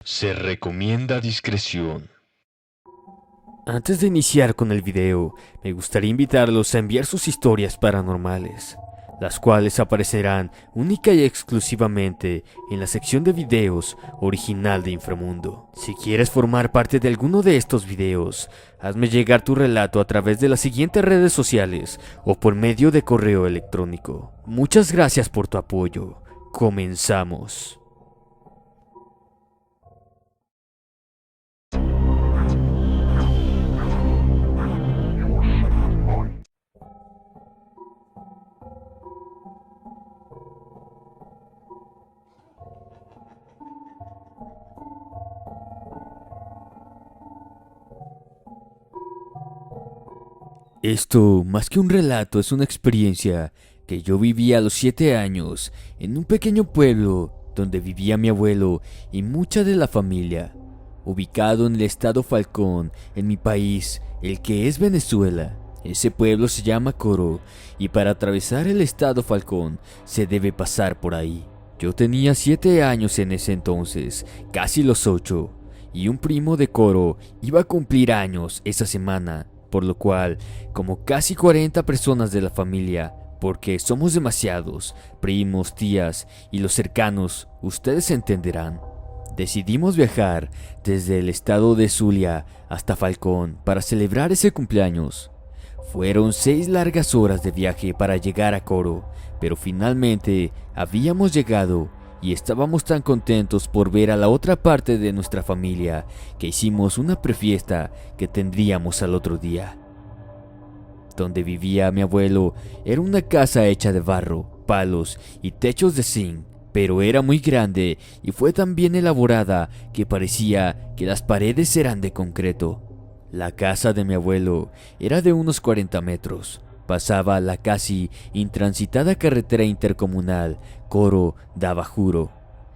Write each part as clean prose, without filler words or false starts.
Se recomienda discreción. Antes de iniciar con el video, me gustaría invitarlos a enviar sus historias paranormales, las cuales aparecerán única y exclusivamente en la sección de videos original de Inframundo. Si quieres formar parte de alguno de estos videos, hazme llegar tu relato a través de las siguientes redes sociales o por medio de correo electrónico. Muchas gracias por tu apoyo. Comenzamos. Esto, más que un relato, es una experiencia que yo viví a los 7 años en un pequeño pueblo donde vivía mi abuelo y mucha de la familia, ubicado en el estado Falcón, en mi país, el que es Venezuela. Ese pueblo se llama Coro y para atravesar el estado Falcón se debe pasar por ahí. Yo tenía 7 años en ese entonces, casi los 8, y un primo de Coro iba a cumplir años esa semana. Por lo cual, como casi 40 personas de la familia, porque somos demasiados, primos, tías y los cercanos, ustedes entenderán, decidimos viajar desde el estado de Zulia hasta Falcón para celebrar ese cumpleaños. Fueron 6 largas horas de viaje para llegar a Coro, pero finalmente habíamos llegado y estábamos tan contentos por ver a la otra parte de nuestra familia que hicimos una prefiesta que tendríamos al otro día. Donde vivía mi abuelo era una casa hecha de barro, palos y techos de zinc, pero era muy grande y fue tan bien elaborada que parecía que las paredes eran de concreto. La casa de mi abuelo era de unos 40 metros. Pasaba la casi intransitada carretera intercomunal Coro-Davajuro,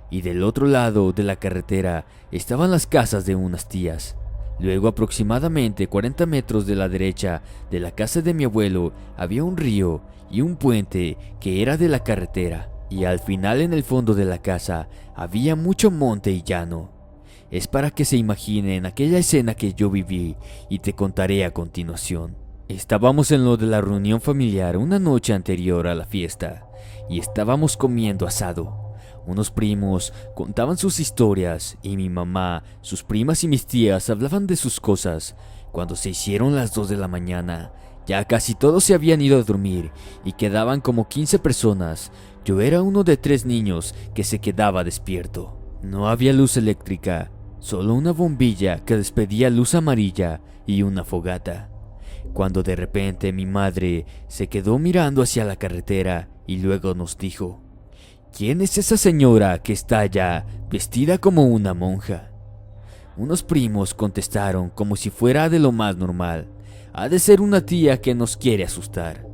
y del otro lado de la carretera estaban las casas de unas tías. Luego, aproximadamente 40 metros de la derecha de la casa de mi abuelo, había un río y un puente que era de la carretera, y al final en el fondo de la casa había mucho monte y llano. Es para que se imaginen aquella escena que yo viví y te contaré a continuación. Estábamos en lo de la reunión familiar una noche anterior a la fiesta y estábamos comiendo asado. Unos primos contaban sus historias y mi mamá, sus primas y mis tías hablaban de sus cosas. Cuando se hicieron las 2 de la mañana, ya casi todos se habían ido a dormir y quedaban como 15 personas. Yo era uno de 3 niños que se quedaba despierto. No había luz eléctrica, solo una bombilla que despedía luz amarilla y una fogata. Cuando de repente mi madre se quedó mirando hacia la carretera y luego nos dijo: ¿Quién es esa señora que está allá vestida como una monja? Unos primos contestaron como si fuera de lo más normal: ha de ser una tía que nos quiere asustar.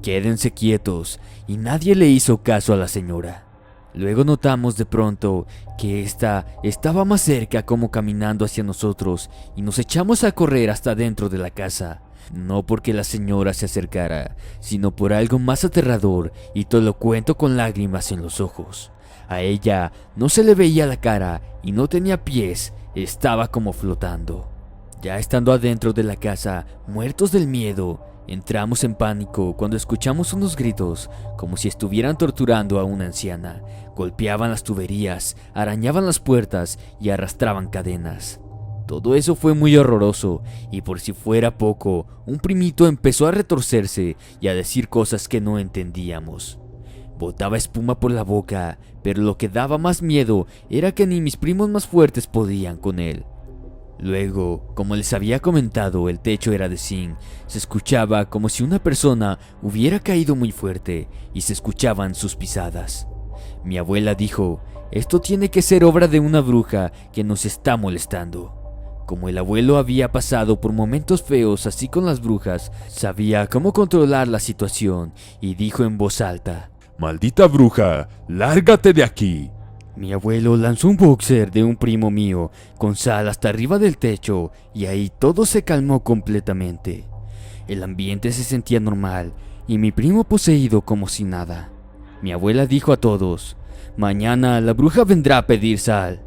Quédense quietos, y nadie le hizo caso a la señora. Luego notamos de pronto que ésta estaba más cerca, como caminando hacia nosotros, y nos echamos a correr hasta dentro de la casa. No porque la señora se acercara, sino por algo más aterrador, y te lo cuento con lágrimas en los ojos. A ella no se le veía la cara y no tenía pies, estaba como flotando. Ya estando adentro de la casa, muertos del miedo, entramos en pánico cuando escuchamos unos gritos, como si estuvieran torturando a una anciana. Golpeaban las tuberías, arañaban las puertas y arrastraban cadenas. Todo eso fue muy horroroso, y por si fuera poco, un primito empezó a retorcerse y a decir cosas que no entendíamos. Botaba espuma por la boca, pero lo que daba más miedo era que ni mis primos más fuertes podían con él. Luego, como les había comentado, el techo era de zinc. Se escuchaba como si una persona hubiera caído muy fuerte y se escuchaban sus pisadas. Mi abuela dijo: esto tiene que ser obra de una bruja que nos está molestando. Como el abuelo había pasado por momentos feos así con las brujas, sabía cómo controlar la situación y dijo en voz alta: ¡Maldita bruja! ¡Lárgate de aquí! Mi abuelo lanzó un boxer de un primo mío con sal hasta arriba del techo y ahí todo se calmó completamente. El ambiente se sentía normal y mi primo poseído como si nada. Mi abuela dijo a todos: mañana la bruja vendrá a pedir sal.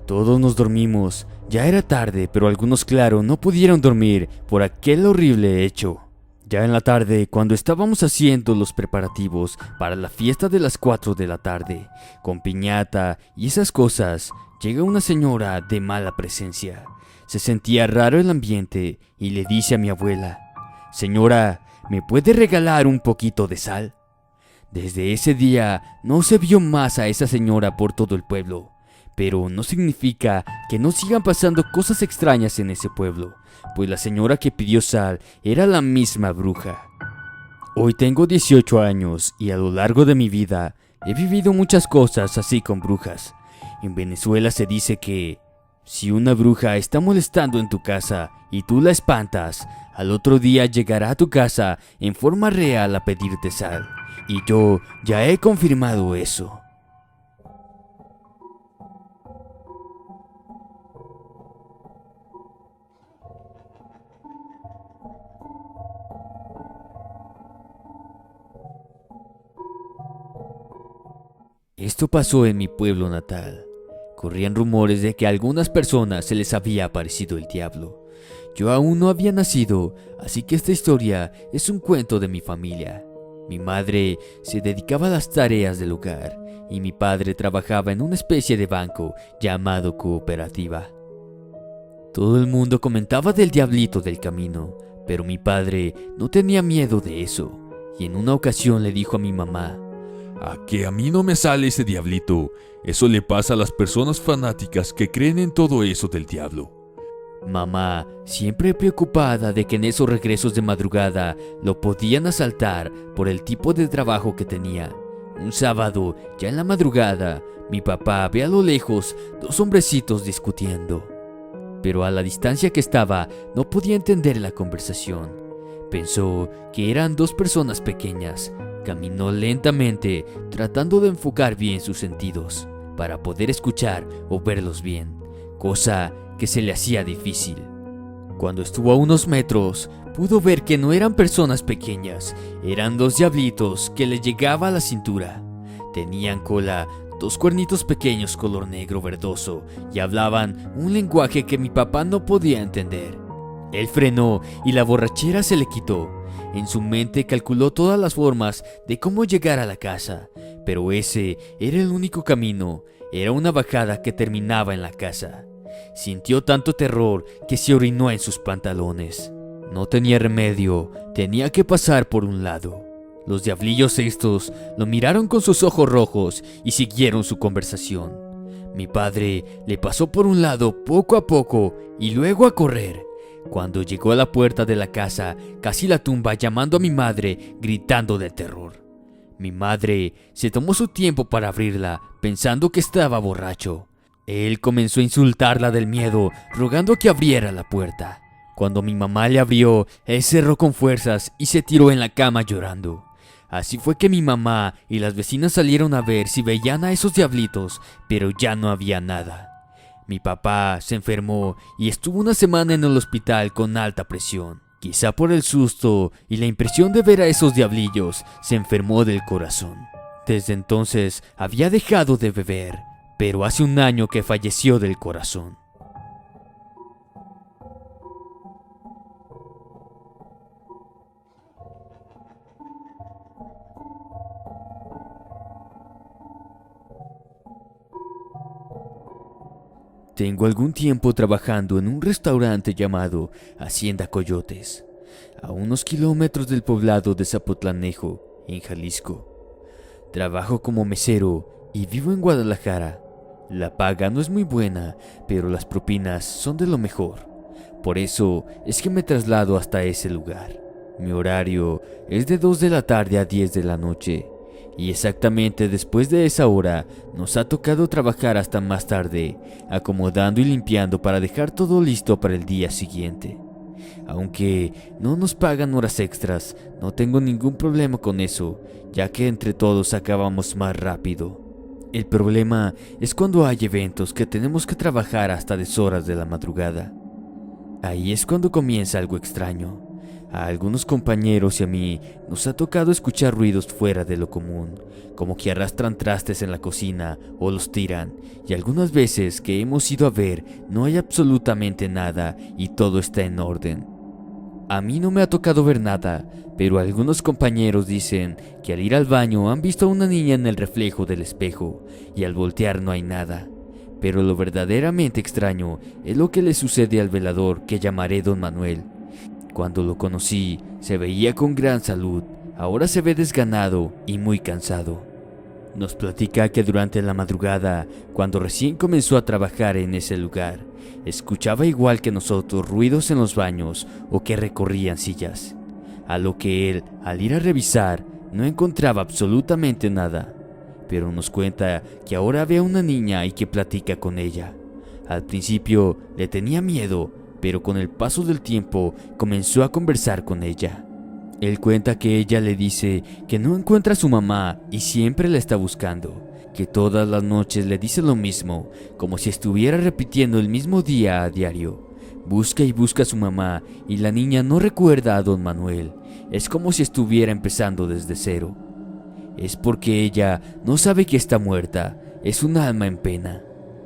Todos nos dormimos. Ya era tarde, pero algunos, claro, no pudieron dormir por aquel horrible hecho. Ya en la tarde, cuando estábamos haciendo los preparativos para la fiesta de las 4 de la tarde, con piñata y esas cosas, llega una señora de mala presencia. Se sentía raro el ambiente y le dice a mi abuela: «Señora, ¿me puede regalar un poquito de sal?». Desde ese día no se vio más a esa señora por todo el pueblo, pero no significa que no sigan pasando cosas extrañas en ese pueblo, pues la señora que pidió sal era la misma bruja. Hoy tengo 18 años y a lo largo de mi vida he vivido muchas cosas así con brujas. En Venezuela se dice que si una bruja está molestando en tu casa y tú la espantas, al otro día llegará a tu casa en forma real a pedirte sal. Y yo ya he confirmado eso. Esto pasó en mi pueblo natal. Corrían rumores de que a algunas personas se les había aparecido el diablo. Yo aún no había nacido, así que esta historia es un cuento de mi familia. Mi madre se dedicaba a las tareas del hogar y mi padre trabajaba en una especie de banco llamado cooperativa. Todo el mundo comentaba del diablito del camino, pero mi padre no tenía miedo de eso, y en una ocasión le dijo a mi mamá: A que a mí no me sale ese diablito. Eso le pasa a las personas fanáticas que creen en todo eso del diablo. Mamá, siempre preocupada de que en esos regresos de madrugada lo podían asaltar por el tipo de trabajo que tenía. Un sábado, ya en la madrugada, mi papá ve a lo lejos 2 hombrecitos discutiendo. Pero a la distancia que estaba, no podía entender la conversación. Pensó que eran 2 personas pequeñas. Caminó lentamente, tratando de enfocar bien sus sentidos, para poder escuchar o verlos bien, cosa que se le hacía difícil. Cuando estuvo a unos metros, pudo ver que no eran personas pequeñas, eran 2 diablitos que le llegaba a la cintura. Tenían cola, 2 cuernitos pequeños color negro verdoso y hablaban un lenguaje que mi papá no podía entender. Él frenó y la borrachera se le quitó. En su mente calculó todas las formas de cómo llegar a la casa, pero ese era el único camino, era una bajada que terminaba en la casa. Sintió tanto terror que se orinó en sus pantalones. No tenía remedio, tenía que pasar por un lado. Los diablillos estos lo miraron con sus ojos rojos y siguieron su conversación. Mi padre le pasó por un lado poco a poco y luego a correr. Cuando llegó a la puerta de la casa, casi la tumba llamando a mi madre, gritando de terror. Mi madre se tomó su tiempo para abrirla, pensando que estaba borracho. Él comenzó a insultarla del miedo, rogando que abriera la puerta. Cuando mi mamá le abrió, él cerró con fuerzas y se tiró en la cama llorando. Así fue que mi mamá y las vecinas salieron a ver si veían a esos diablitos, pero ya no había nada. Mi papá se enfermó y estuvo una semana en el hospital con alta presión. Quizá por el susto y la impresión de ver a esos diablillos, se enfermó del corazón. Desde entonces había dejado de beber, pero hace un año que falleció del corazón. Tengo algún tiempo trabajando en un restaurante llamado Hacienda Coyotes, a unos kilómetros del poblado de Zapotlanejo, en Jalisco. Trabajo como mesero y vivo en Guadalajara. La paga no es muy buena, pero las propinas son de lo mejor. Por eso es que me traslado hasta ese lugar. Mi horario es de 2 de la tarde a 10 de la noche. Y exactamente después de esa hora nos ha tocado trabajar hasta más tarde, acomodando y limpiando para dejar todo listo para el día siguiente. Aunque no nos pagan horas extras, no tengo ningún problema con eso, ya que entre todos acabamos más rápido. El problema es cuando hay eventos que tenemos que trabajar hasta deshoras de la madrugada. Ahí es cuando comienza algo extraño. A algunos compañeros y a mí nos ha tocado escuchar ruidos fuera de lo común, como que arrastran trastes en la cocina o los tiran, y algunas veces que hemos ido a ver no hay absolutamente nada y todo está en orden. A mí no me ha tocado ver nada, pero algunos compañeros dicen que al ir al baño han visto a una niña en el reflejo del espejo y al voltear no hay nada. Pero lo verdaderamente extraño es lo que le sucede al velador que llamaré Don Manuel. Cuando lo conocí, se veía con gran salud, ahora se ve desganado y muy cansado. Nos platica que durante la madrugada, cuando recién comenzó a trabajar en ese lugar, escuchaba igual que nosotros ruidos en los baños o que recorrían sillas, a lo que él, al ir a revisar, no encontraba absolutamente nada, pero nos cuenta que ahora ve a una niña y que platica con ella. Al principio le tenía miedo, pero con el paso del tiempo comenzó a conversar con ella. Él cuenta que ella le dice que no encuentra a su mamá y siempre la está buscando, que todas las noches le dice lo mismo, como si estuviera repitiendo el mismo día a diario. Busca y busca a su mamá y la niña no recuerda a Don Manuel, es como si estuviera empezando desde cero. Es porque ella no sabe que está muerta, es un alma en pena.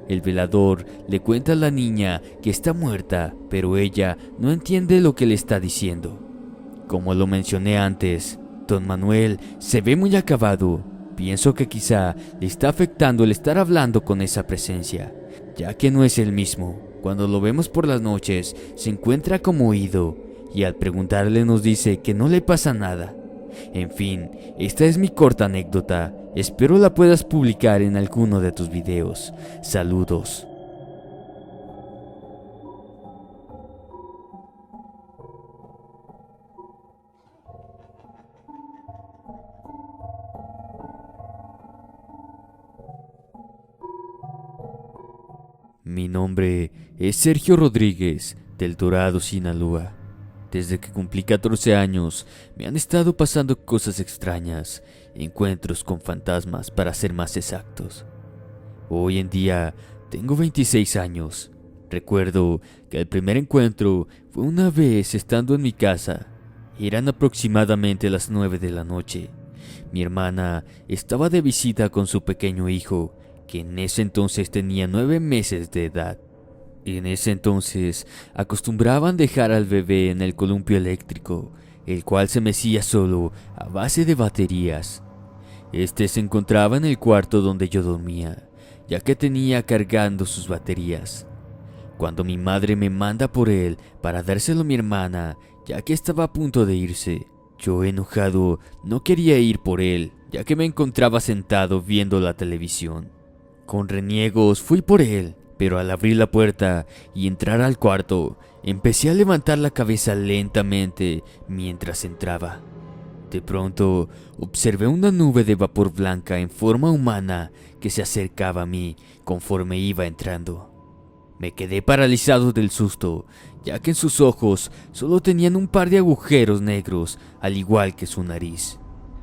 El velador le cuenta a la niña que está muerta, pero ella no entiende lo que le está diciendo. Como lo mencioné antes, Don Manuel se ve muy acabado. Pienso que quizá le está afectando el estar hablando con esa presencia, ya que no es el mismo. Cuando lo vemos por las noches, se encuentra como oído, y al preguntarle nos dice que no le pasa nada. En fin, esta es mi corta anécdota. Espero la puedas publicar en alguno de tus videos. Saludos. Mi nombre es Sergio Rodríguez, del Dorado, Sinaloa. Desde que cumplí 14 años, me han estado pasando cosas extrañas, encuentros con fantasmas para ser más exactos. Hoy en día tengo 26 años. Recuerdo que el primer encuentro fue una vez estando en mi casa. Eran aproximadamente las 9 de la noche. Mi hermana estaba de visita con su pequeño hijo, que en ese entonces tenía 9 meses de edad. En ese entonces acostumbraban dejar al bebé en el columpio eléctrico, el cual se mecía solo a base de baterías. Este se encontraba en el cuarto donde yo dormía, ya que tenía cargando sus baterías. Cuando mi madre me manda por él para dárselo a mi hermana, ya que estaba a punto de irse, yo enojado no quería ir por él, ya que me encontraba sentado viendo la televisión. Con reniegos fui por él, pero al abrir la puerta y entrar al cuarto, empecé a levantar la cabeza lentamente mientras entraba. De pronto, observé una nube de vapor blanca en forma humana que se acercaba a mí conforme iba entrando. Me quedé paralizado del susto, ya que en sus ojos solo tenían un par de agujeros negros, al igual que su nariz.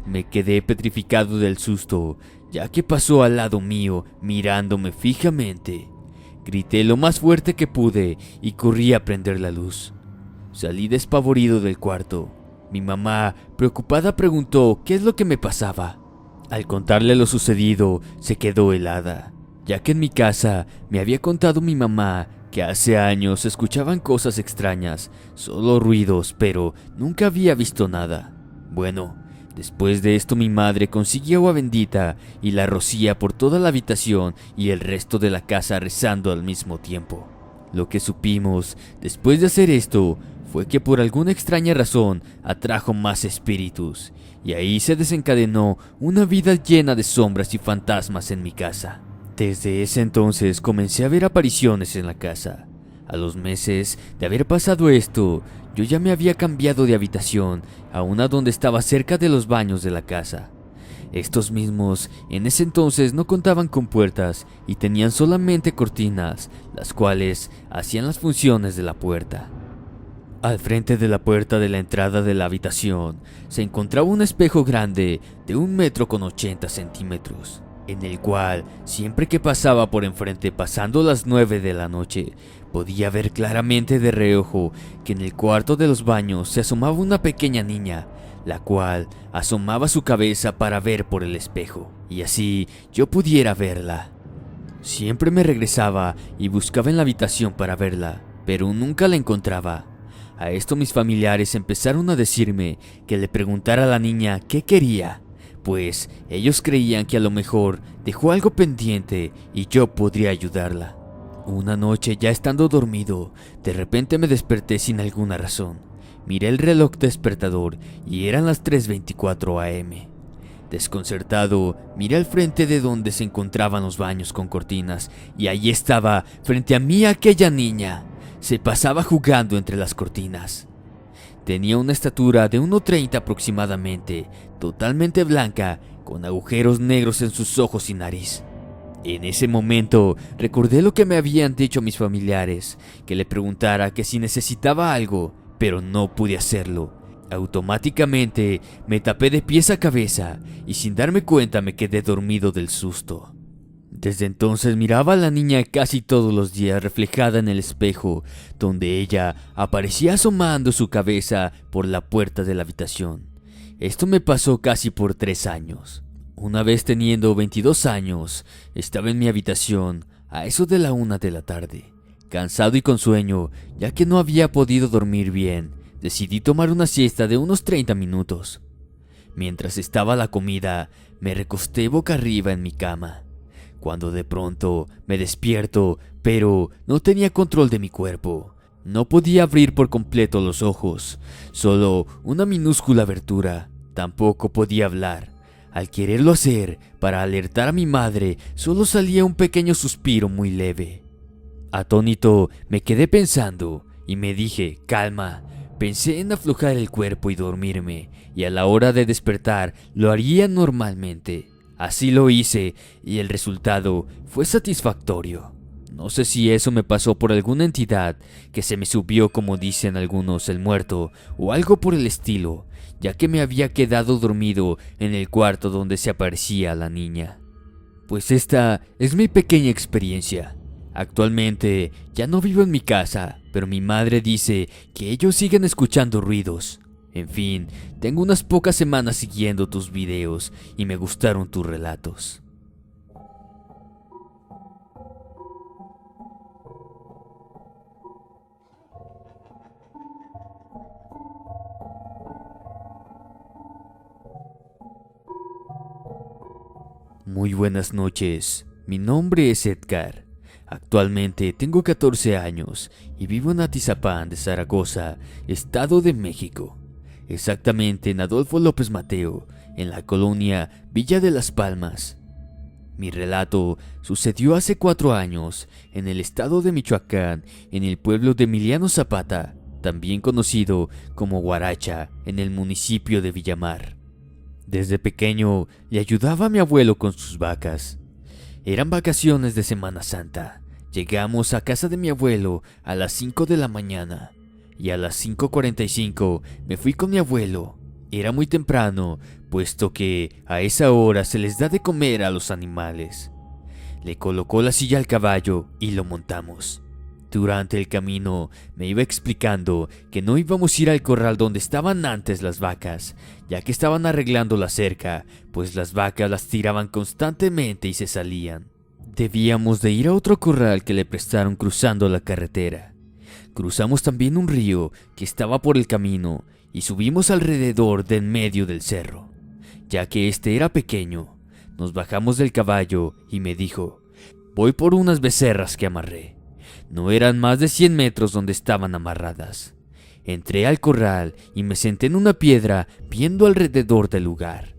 Me quedé petrificado del susto, ya que pasó al lado mío mirándome fijamente. Grité lo más fuerte que pude y corrí a prender la luz. Salí despavorido del cuarto. Mi mamá, preocupada, preguntó qué es lo que me pasaba. Al contarle lo sucedido, se quedó helada, ya que en mi casa me había contado mi mamá que hace años escuchaban cosas extrañas, solo ruidos, pero nunca había visto nada. Bueno, después de esto mi madre consiguió agua bendita y la rocía por toda la habitación y el resto de la casa rezando al mismo tiempo. Lo que supimos después de hacer esto fue que por alguna extraña razón atrajo más espíritus, y ahí se desencadenó una vida llena de sombras y fantasmas en mi casa. Desde ese entonces comencé a ver apariciones en la casa. A los meses de haber pasado esto, yo ya me había cambiado de habitación a una donde estaba cerca de los baños de la casa. Estos mismos en ese entonces no contaban con puertas y tenían solamente cortinas, las cuales hacían las funciones de la puerta. Al frente de la puerta de la entrada de la habitación se encontraba un espejo grande de 1,80 m. en el cual siempre que pasaba por enfrente pasando las 9 de la noche, podía ver claramente de reojo que en el cuarto de los baños se asomaba una pequeña niña, la cual asomaba su cabeza para ver por el espejo, y así yo pudiera verla. Siempre me regresaba y buscaba en la habitación para verla, pero nunca la encontraba. A esto mis familiares empezaron a decirme que le preguntara a la niña qué quería, pues ellos creían que a lo mejor dejó algo pendiente y yo podría ayudarla. Una noche, ya estando dormido, de repente me desperté sin alguna razón. Miré el reloj despertador y eran las 3:24 am. Desconcertado, miré al frente de donde se encontraban los baños con cortinas y allí estaba, frente a mí, aquella niña. Se pasaba jugando entre las cortinas. Tenía una estatura de 1,30 aproximadamente, totalmente blanca, con agujeros negros en sus ojos y nariz. En ese momento recordé lo que me habían dicho mis familiares, que le preguntara que si necesitaba algo, pero no pude hacerlo. Automáticamente me tapé de pies a cabeza y sin darme cuenta me quedé dormido del susto. Desde entonces miraba a la niña casi todos los días reflejada en el espejo, donde ella aparecía asomando su cabeza por la puerta de la habitación. Esto me pasó casi por 3 años. Una vez teniendo 22 años, estaba en mi habitación a eso de la 1 de la tarde. Cansado y con sueño, ya que no había podido dormir bien, decidí tomar una siesta de unos 30 minutos. Mientras estaba la comida, me recosté boca arriba en mi cama, cuando de pronto me despierto, pero no tenía control de mi cuerpo. No podía abrir por completo los ojos, solo una minúscula abertura. Tampoco podía hablar. Al quererlo hacer para alertar a mi madre, solo salía un pequeño suspiro muy leve. Atónito, me quedé pensando y me dije, calma. Pensé en aflojar el cuerpo y dormirme, y a la hora de despertar lo haría normalmente. Así lo hice y el resultado fue satisfactorio. No sé si eso me pasó por alguna entidad que se me subió, como dicen algunos, el muerto, o algo por el estilo, ya que me había quedado dormido en el cuarto donde se aparecía la niña. Pues esta es mi pequeña experiencia. Actualmente ya no vivo en mi casa, pero mi madre dice que ellos siguen escuchando ruidos. En fin, tengo unas pocas semanas siguiendo tus videos y me gustaron tus relatos. Muy buenas noches, mi nombre es Edgar. Actualmente tengo 14 años y vivo en Atizapán de Zaragoza, Estado de México. Exactamente en Adolfo López Mateo, en la colonia Villa de las Palmas. Mi relato sucedió hace 4 años en el estado de Michoacán, en el pueblo de Emiliano Zapata, también conocido como Huaracha, en el municipio de Villamar. Desde pequeño le ayudaba a mi abuelo con sus vacas. Eran vacaciones de Semana Santa. Llegamos a casa de mi abuelo a las 5 de la mañana y a las 5:45 me fui con mi abuelo. Era muy temprano, puesto que a esa hora se les da de comer a los animales. Le colocó la silla al caballo y lo montamos. Durante el camino me iba explicando que no íbamos a ir al corral donde estaban antes las vacas, ya que estaban arreglando la cerca, pues las vacas las tiraban constantemente y se salían. Debíamos de ir a otro corral que le prestaron cruzando la carretera. Cruzamos también un río que estaba por el camino y subimos alrededor de en medio del cerro. Ya que este era pequeño, nos bajamos del caballo y me dijo, voy por unas becerras que amarré. No eran más de 100 metros donde estaban amarradas. Entré al corral y me senté en una piedra viendo alrededor del lugar.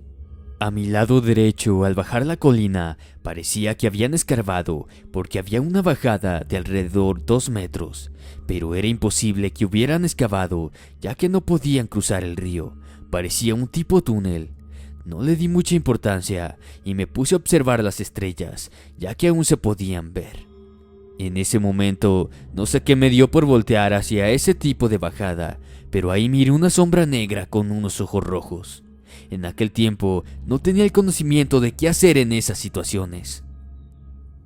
A mi lado derecho, al bajar la colina, parecía que habían escarbado porque había una bajada de alrededor 2 metros, pero era imposible que hubieran excavado ya que no podían cruzar el río. Parecía un tipo túnel. No le di mucha importancia y me puse a observar las estrellas, ya que aún se podían ver. En ese momento, no sé qué me dio por voltear hacia ese tipo de bajada, pero ahí miré una sombra negra con unos ojos rojos. En aquel tiempo no tenía el conocimiento de qué hacer en esas situaciones.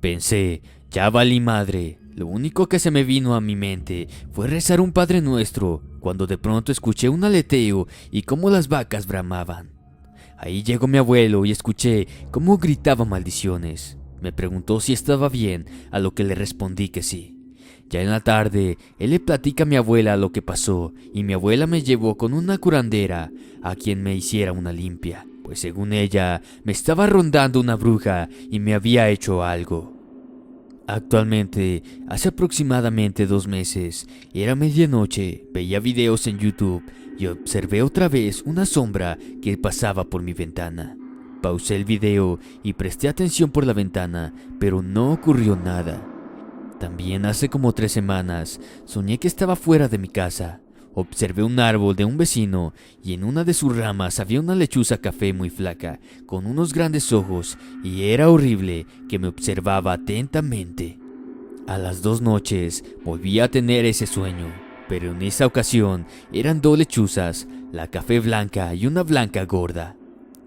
Pensé, ya valí madre. Lo único que se me vino a mi mente fue rezar un Padre Nuestro, cuando de pronto escuché un aleteo y cómo las vacas bramaban. Ahí llegó mi abuelo y escuché cómo gritaba maldiciones. Me preguntó si estaba bien, a lo que le respondí que sí. Ya en la tarde, él le platica a mi abuela lo que pasó y mi abuela me llevó con una curandera a quien me hiciera una limpia, pues según ella me estaba rondando una bruja y me había hecho algo. Actualmente, hace aproximadamente 2 meses, era medianoche, veía videos en YouTube y observé otra vez una sombra que pasaba por mi ventana. Pausé el video y presté atención por la ventana, pero no ocurrió nada. También hace como 3 semanas, soñé que estaba fuera de mi casa. Observé un árbol de un vecino y en una de sus ramas había una lechuza café muy flaca, con unos grandes ojos, y era horrible que me observaba atentamente. A las 2 noches volví a tener ese sueño, pero en esa ocasión eran 2 lechuzas, la café blanca y una blanca gorda.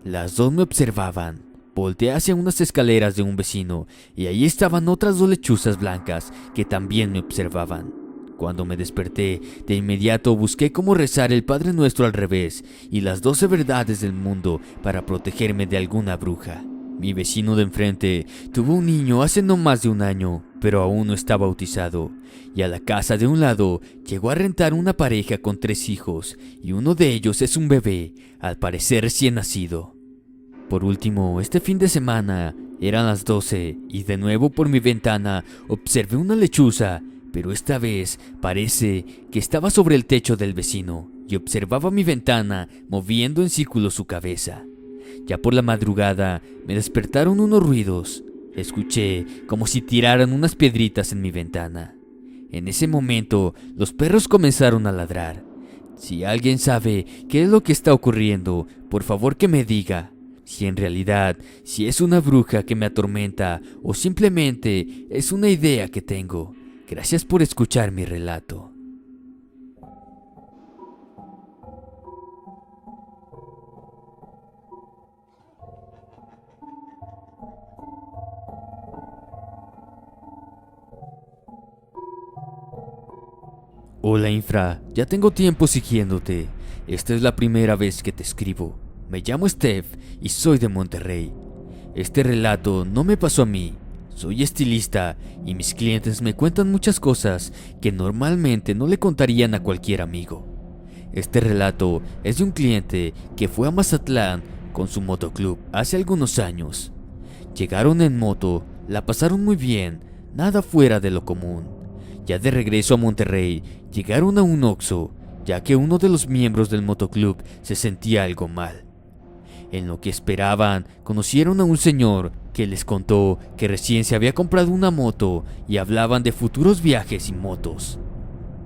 Las 2 me observaban. Volteé hacia unas escaleras de un vecino y ahí estaban otras 2 lechuzas blancas que también me observaban. Cuando me desperté, de inmediato busqué cómo rezar el Padre Nuestro al revés y las 12 verdades del mundo para protegerme de alguna bruja. Mi vecino de enfrente tuvo un niño hace no más de 1 año, pero aún no está bautizado. Y a la casa de un lado llegó a rentar una pareja con 3 hijos y uno de ellos es un bebé, al parecer recién nacido. Por último, este fin de semana eran las 12 y de nuevo por mi ventana observé una lechuza, pero esta vez parece que estaba sobre el techo del vecino y observaba mi ventana moviendo en círculo su cabeza. Ya por la madrugada me despertaron unos ruidos. Escuché como si tiraran unas piedritas en mi ventana. En ese momento los perros comenzaron a ladrar. Si alguien sabe qué es lo que está ocurriendo, por favor que me diga. Si en realidad, si es una bruja que me atormenta o simplemente es una idea que tengo. Gracias por escuchar mi relato. Hola Infra, ya tengo tiempo siguiéndote. Esta es la primera vez que te escribo. Me llamo Steph y soy de Monterrey. Este relato no me pasó a mí. Soy estilista y mis clientes me cuentan muchas cosas que normalmente no le contarían a cualquier amigo. Este relato es de un cliente que fue a Mazatlán con su motoclub hace algunos años. Llegaron en moto, la pasaron muy bien, nada fuera de lo común. Ya de regreso a Monterrey, llegaron a un Oxxo, ya que uno de los miembros del motoclub se sentía algo mal. En lo que esperaban, conocieron a un señor que les contó que recién se había comprado una moto y hablaban de futuros viajes y motos.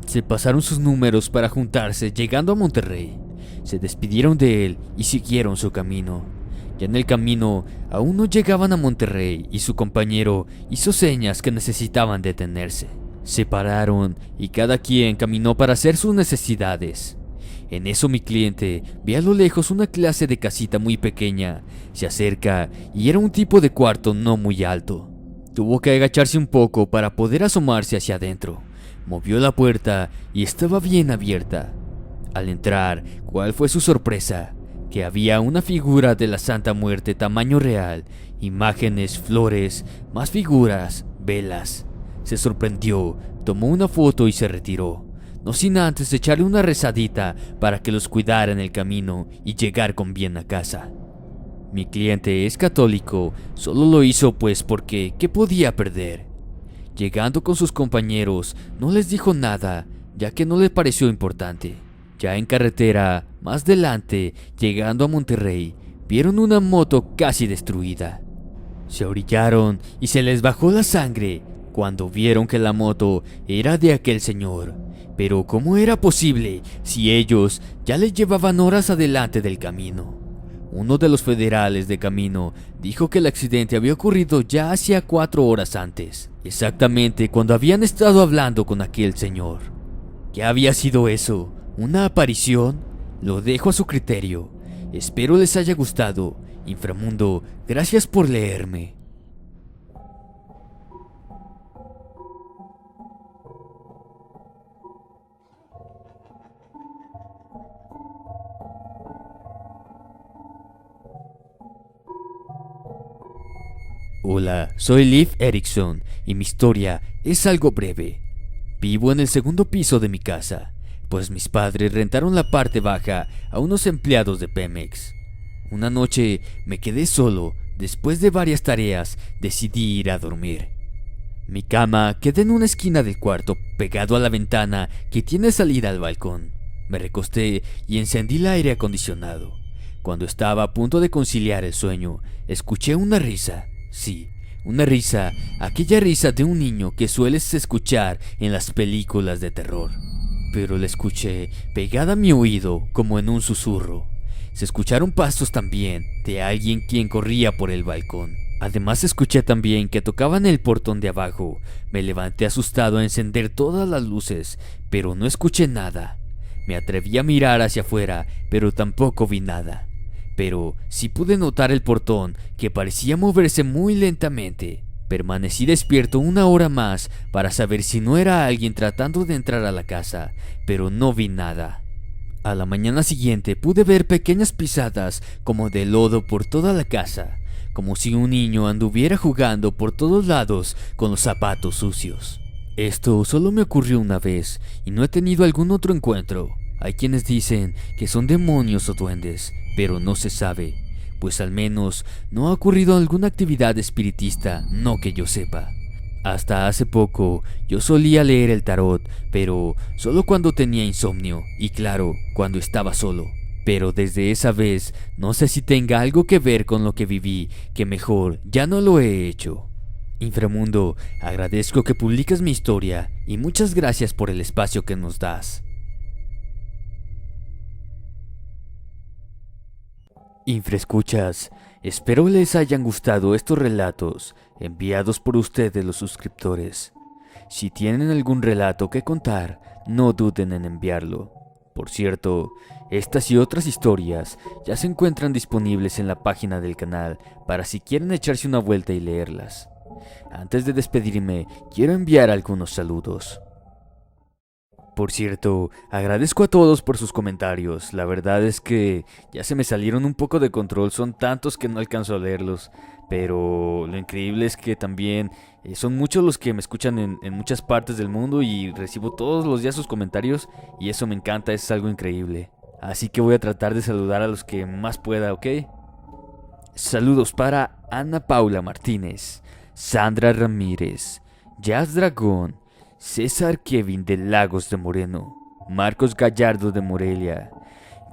Se pasaron sus números para juntarse llegando a Monterrey. Se despidieron de él y siguieron su camino. Ya en el camino, aún no llegaban a Monterrey y su compañero hizo señas que necesitaban detenerse. Se pararon y cada quien caminó para hacer sus necesidades. En eso mi cliente ve a lo lejos una clase de casita muy pequeña. Se acerca y era un tipo de cuarto no muy alto. Tuvo que agacharse un poco para poder asomarse hacia adentro. Movió la puerta y estaba bien abierta. Al entrar, ¿cuál fue su sorpresa? Que había una figura de la Santa Muerte tamaño real, imágenes, flores, más figuras, velas. Se sorprendió, tomó una foto y se retiró. No sin antes echarle una rezadita para que los cuidara en el camino y llegar con bien a casa. Mi cliente es católico, solo lo hizo pues porque, ¿qué podía perder? Llegando con sus compañeros, no les dijo nada, ya que no le pareció importante. Ya en carretera, más delante, llegando a Monterrey, vieron una moto casi destruida. Se orillaron y se les bajó la sangre cuando vieron que la moto era de aquel señor. Pero ¿cómo era posible si ellos ya les llevaban horas adelante del camino? Uno de los federales de camino dijo que el accidente había ocurrido ya hacía 4 horas antes, exactamente cuando habían estado hablando con aquel señor. ¿Qué había sido eso? ¿Una aparición? Lo dejo a su criterio. Espero les haya gustado. Inframundo, gracias por leerme. Hola, soy Liv Erickson y mi historia es algo breve. Vivo en el segundo piso de mi casa, pues mis padres rentaron la parte baja a unos empleados de Pemex. Una noche me quedé solo. Después de varias tareas, decidí ir a dormir. Mi cama quedó en una esquina del cuarto, pegado a la ventana que tiene salida al balcón. Me recosté y encendí el aire acondicionado. Cuando estaba a punto de conciliar el sueño, escuché una risa. Sí, una risa, aquella risa de un niño que sueles escuchar en las películas de terror. Pero la escuché pegada a mi oído como en un susurro. Se escucharon pasos también de alguien quien corría por el balcón. Además escuché también que tocaban el portón de abajo. Me levanté asustado a encender todas las luces, pero no escuché nada. Me atreví a mirar hacia afuera, pero tampoco vi nada. Pero sí pude notar el portón, que parecía moverse muy lentamente. Permanecí despierto una hora más para saber si no era alguien tratando de entrar a la casa, pero no vi nada. A la mañana siguiente pude ver pequeñas pisadas como de lodo por toda la casa, como si un niño anduviera jugando por todos lados con los zapatos sucios. Esto solo me ocurrió una vez y no he tenido algún otro encuentro. Hay quienes dicen que son demonios o duendes, pero no se sabe, pues al menos no ha ocurrido alguna actividad espiritista, no que yo sepa. Hasta hace poco yo solía leer el tarot, pero solo cuando tenía insomnio y claro, cuando estaba solo. Pero desde esa vez no sé si tenga algo que ver con lo que viví, que mejor ya no lo he hecho. Inframundo, agradezco que publiques mi historia y muchas gracias por el espacio que nos das. Infraescuchas, espero les hayan gustado estos relatos enviados por ustedes los suscriptores. Si tienen algún relato que contar, no duden en enviarlo. Por cierto, estas y otras historias ya se encuentran disponibles en la página del canal para si quieren echarse una vuelta y leerlas. Antes de despedirme, quiero enviar algunos saludos. Por cierto, agradezco a todos por sus comentarios. La verdad es que ya se me salieron un poco de control, son tantos que no alcanzo a leerlos. Pero lo increíble es que también son muchos los que me escuchan en muchas partes del mundo y recibo todos los días sus comentarios y eso me encanta, es algo increíble. Así que voy a tratar de saludar a los que más pueda, ¿ok? Saludos para Ana Paula Martínez, Sandra Ramírez, Jazz Dragón, César Kevin de Lagos de Moreno, Marcos Gallardo de Morelia,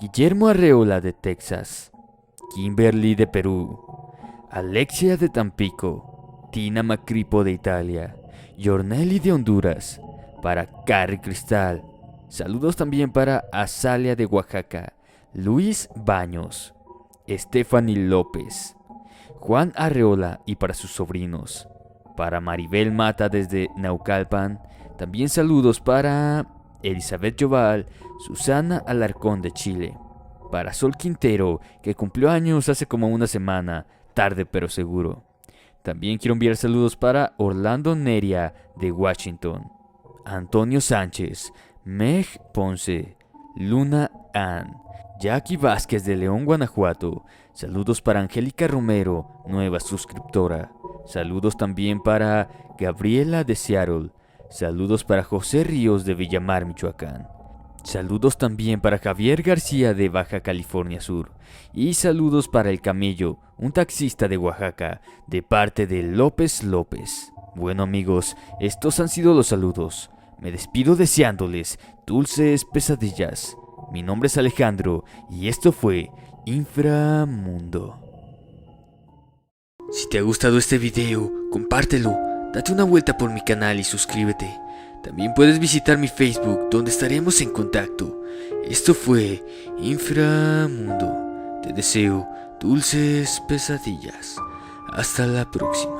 Guillermo Arreola de Texas, Kimberly de Perú, Alexia de Tampico, Tina Macripo de Italia, Yornelli de Honduras, para Carrie Cristal. Saludos también para Azalia de Oaxaca, Luis Baños, Stephanie López, Juan Arreola y para sus sobrinos. Para Maribel Mata desde Naucalpan. También saludos para Elizabeth Joval, Susana Alarcón de Chile. Para Sol Quintero, que cumplió años hace como una semana, tarde pero seguro. También quiero enviar saludos para Orlando Neria de Washington, Antonio Sánchez, Meg Ponce, Luna Ann, Jackie Vázquez de León, Guanajuato. Saludos para Angélica Romero, nueva suscriptora. Saludos también para Gabriela de Seattle. Saludos para José Ríos de Villamar, Michoacán. Saludos también para Javier García de Baja California Sur. Y saludos para El Camello, un taxista de Oaxaca, de parte de López López. Bueno amigos, estos han sido los saludos. Me despido deseándoles dulces pesadillas. Mi nombre es Alejandro y esto fue Inframundo. Si te ha gustado este video, compártelo, date una vuelta por mi canal y suscríbete. También puedes visitar mi Facebook, donde estaremos en contacto. Esto fue Inframundo. Te deseo dulces pesadillas. Hasta la próxima.